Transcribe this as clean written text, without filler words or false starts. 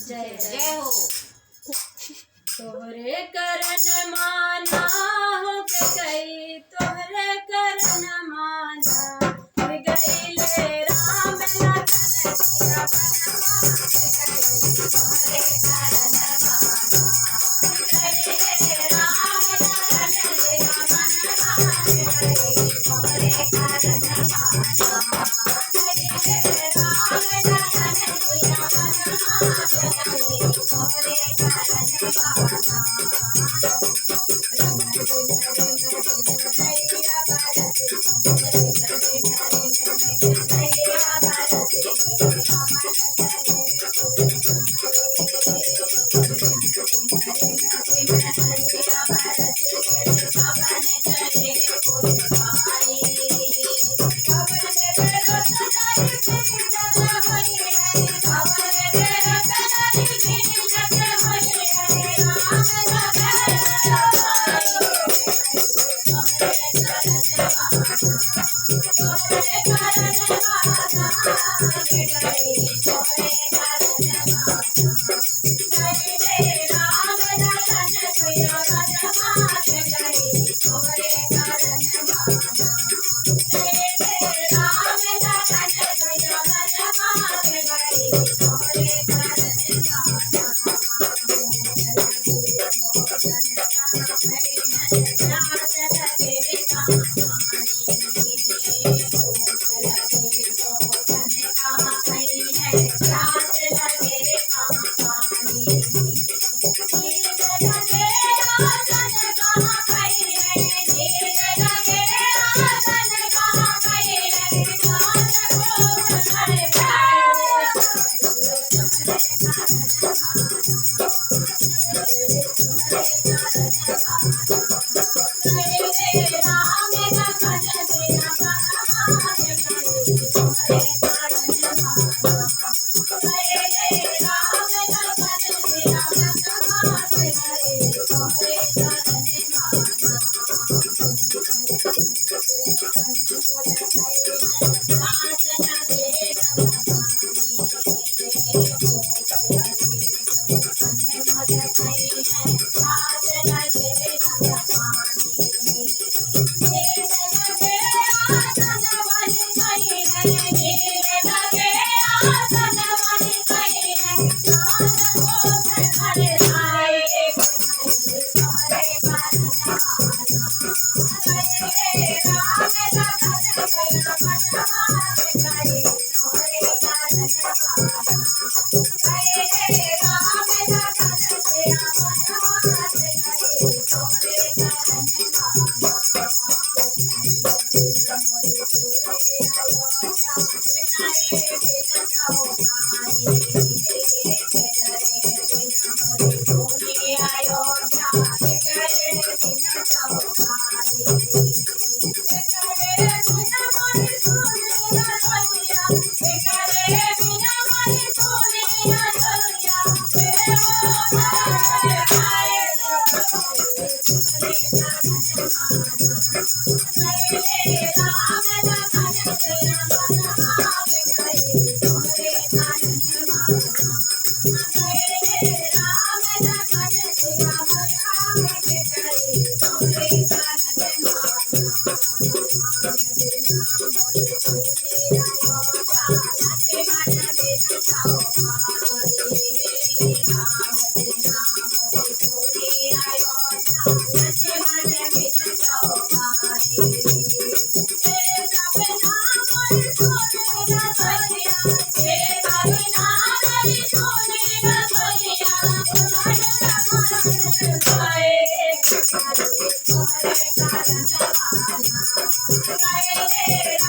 जय जय हो। तोहरे करन माना हो के गई, तोहरे करन माना हो गई ले राम लखन सिया बनवा के गई। तोहरे करन माना हो गई ले राम लखन सिया बनवा के गई। तोहरे करन माना हो गई ले राम लखन सिया बनवा के गई। तोहरे करन माना जय